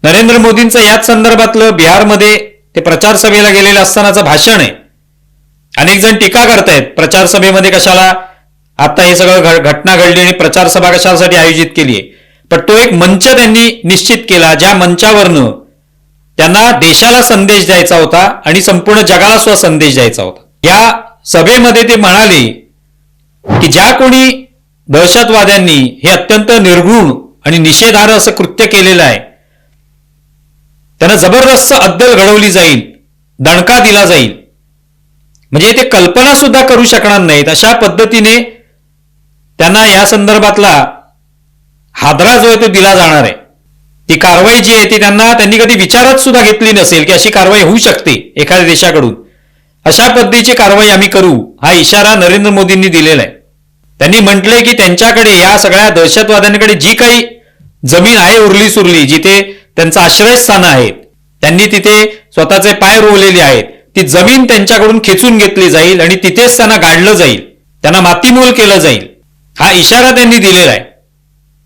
नरेंद्र मोदींचं याच संदर्भातलं बिहारमध्ये ते प्रचार सभेला गेलेलं असतानाचं भाषण आहे. अनेक जण टीका करतायत प्रचार सभेमध्ये कशाला आता हे सगळं घटना घडली आणि प्रचार सभा कशासाठी आयोजित केली आहे. पण तो एक मंच त्यांनी निश्चित केला ज्या मंचावरनं त्यांना देशाला संदेश द्यायचा होता आणि संपूर्ण जगाला सुद्धा संदेश द्यायचा होता. या सभेमध्ये ते म्हणाले की ज्या कोणी दहशतवाद्यांनी हे अत्यंत निर्घृण आणि निषेधार्ह असं कृत्य केलेलं आहे त्यांना जबरदस्त अद्दल घडवली जाईल, दणका दिला जाईल. म्हणजे ते कल्पना सुद्धा करू शकणार नाहीत अशा पद्धतीने त्यांना या संदर्भातला हादरा जो आहे तो दिला जाणार आहे. ती कारवाई जी आहे ती त्यांनी कधी विचारात सुद्धा घेतली नसेल की अशी कारवाई होऊ शकते एखाद्या देशाकडून. अशा पद्धतीची कारवाई आम्ही करू हा इशारा नरेंद्र मोदींनी दिलेला आहे. त्यांनी म्हटलंय की त्यांच्याकडे या सगळ्या दहशतवाद्यांकडे जी काही जमीन आहे उरली सुरली जिथे त्यांचं आश्रयस्थान आहेत त्यांनी तिथे स्वतःचे पाय रोवलेले आहेत ती जमीन त्यांच्याकडून खेचून घेतली जाईल आणि तिथेच त्यांना गाडलं जाईल, त्यांना मातीमोल केलं जाईल हा इशारा त्यांनी दिलेला आहे.